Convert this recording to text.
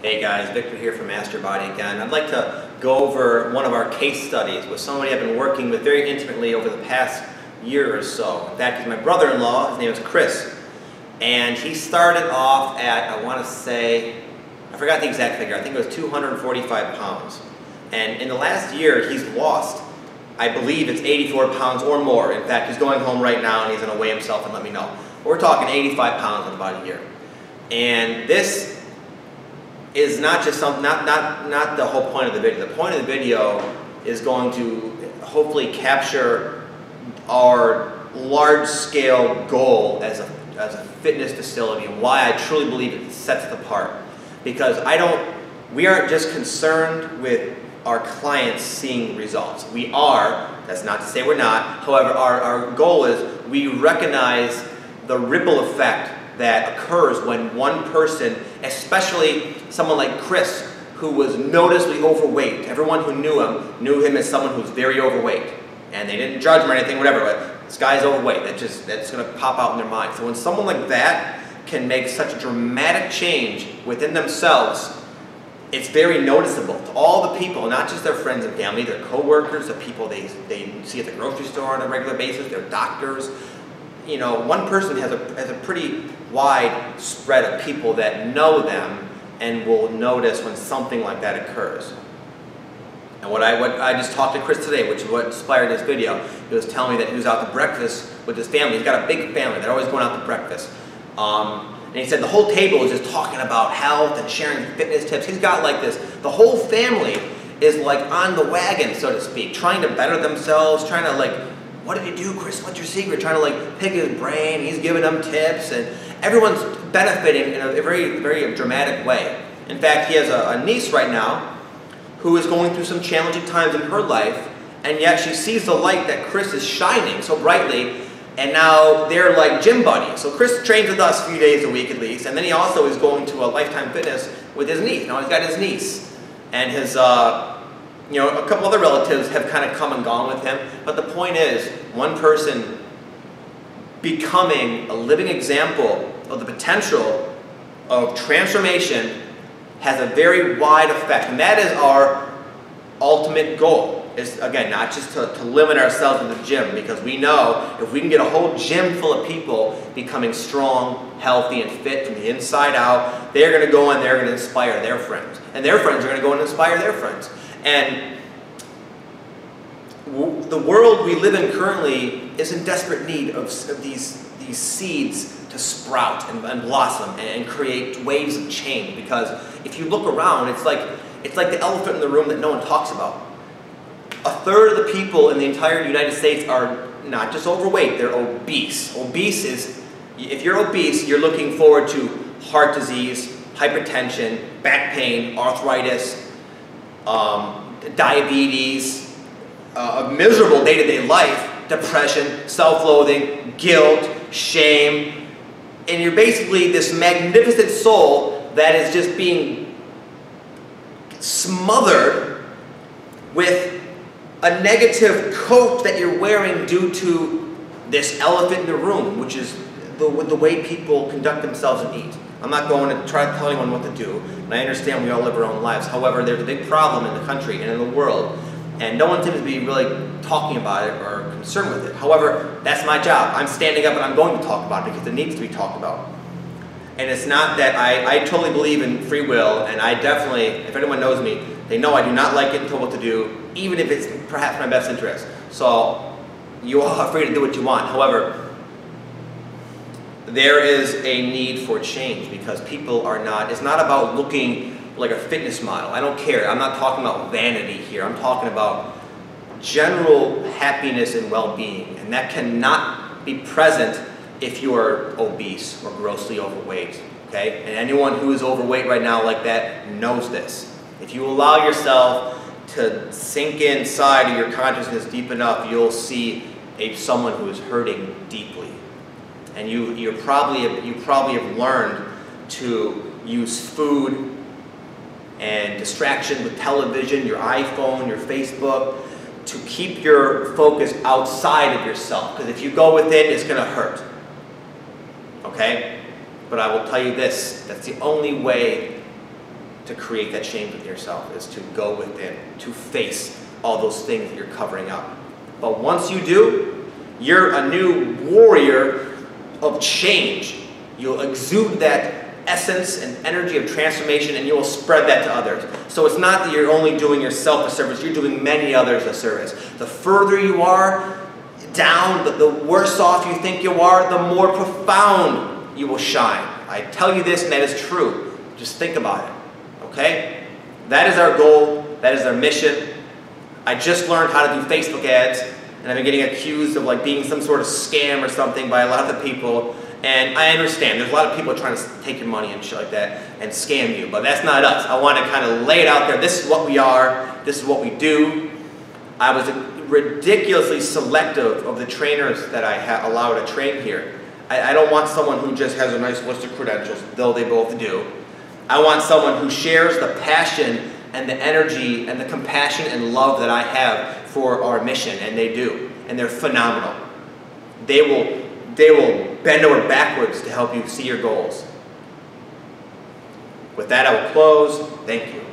Hey guys, Victor here from Master Body again. I'd like to go over one of our case studies with somebody I've been working with very intimately over the past year or so. In fact, he's my brother-in-law. His name is Chris. And he started off at, I want to say, I forgot the exact figure. I think it was 245 pounds. And in the last year, he's lost, I believe it's 84 pounds or more. In fact, he's going home right now and he's going to weigh himself and let me know. We're talking 85 pounds in about a year. And this is not just something, not the whole point of the video. The point of the video is going to hopefully capture our large-scale goal as a fitness facility and why I truly believe it sets it apart. Because we aren't just concerned with our clients seeing results. We are, that's not to say we're not. However, our goal is we recognize the ripple effect that occurs when one person, especially someone like Chris, who was noticeably overweight. Everyone who knew him as someone who's very overweight. And they didn't judge him or anything, whatever, but this guy's overweight. That's going to pop out in their mind. So when someone like that can make such a dramatic change within themselves, it's very noticeable to all the people, not just their friends and family, their co-workers, the people they see at the grocery store on a regular basis, their doctors. You know, one person has a pretty wide spread of people that know them and will notice when something like that occurs. And what I just talked to Chris today, which is what inspired this video. He was telling me that he was out to breakfast with his family. He's got a big family. They're always going out to breakfast. And he said the whole table is just talking about health and sharing fitness tips. He's got like this, the whole family is like on the wagon, so to speak, trying to better themselves, trying to like, what did you do, Chris? What's your secret? Trying to like pick his brain. He's giving them tips, and everyone's benefiting in a very, very dramatic way. In fact, he has a niece right now who is going through some challenging times in her life, and yet she sees the light that Chris is shining so brightly, and now they're like gym buddies. So Chris trains with us a few days a week at least, and then he also is going to a Lifetime Fitness with his niece. Now he's got his niece, and his you know, a couple other relatives have kind of come and gone with him, but the point is, one person becoming a living example of the potential of transformation has a very wide effect, and that is our ultimate goal. Is again, not just to limit ourselves in the gym, because we know if we can get a whole gym full of people becoming strong, healthy, and fit from the inside out, they're going to go and they're going to inspire their friends, and their friends are going to go and inspire their friends. And the world we live in currently is in desperate need of these seeds to sprout and blossom and create waves of change. Because if you look around, it's like the elephant in the room that no one talks about. A third of the people in the entire United States are not just overweight, they're obese. Obese is, if you're obese, you're looking forward to heart disease, hypertension, back pain, arthritis, diabetes, a miserable day-to-day life, depression, self-loathing, guilt, shame, and you're basically this magnificent soul that is just being smothered with a negative coat that you're wearing due to this elephant in the room, which is the way people conduct themselves and eat. I'm not going to try to tell anyone what to do, and I understand we all live our own lives. However, there's a big problem in the country and in the world, and no one seems to be really talking about it or concerned with it. However, that's my job. I'm standing up and I'm going to talk about it because it needs to be talked about. And it's not that I totally believe in free will, and I definitely, if anyone knows me, they know I do not like getting told what to do, even if it's perhaps my best interest. So you all are free to do what you want. However, there is a need for change because people are not, it's not about looking like a fitness model. I don't care. I'm not talking about vanity here. I'm talking about general happiness and well-being, and that cannot be present if you are obese or grossly overweight, okay? And anyone who is overweight right now like that knows this. If you allow yourself to sink inside of your consciousness deep enough, you'll see someone who is hurting deeply. And you probably have learned to use food and distraction with television, your iPhone, your Facebook, to keep your focus outside of yourself. Because if you go within, it's going to hurt. Okay? But I will tell you this, that's the only way to create that change within yourself, is to go within, to face all those things that you're covering up. But once you do, you're a new warrior of change. You'll exude that essence and energy of transformation, and you will spread that to others. So it's not that you're only doing yourself a service, you're doing many others a service. The further you are down, the worse off you think you are, the more profound you will shine. I tell you this, and that is true. Just think about it, okay? That is our goal. That is our mission. I just learned how to do Facebook ads, and I've been getting accused of like being some sort of scam or something by a lot of the people. And I understand, there's a lot of people trying to take your money and shit like that and scam you, but that's not us. I want to kind of lay it out there. This is what we are. This is what we do. I was ridiculously selective of the trainers that I allow to train here. I don't want someone who just has a nice list of credentials, though they both do. I want someone who shares the passion and the energy and the compassion and love that I have for our mission, and they do. And they're phenomenal. They will bend over backwards to help you see your goals. With that, I will close. Thank you.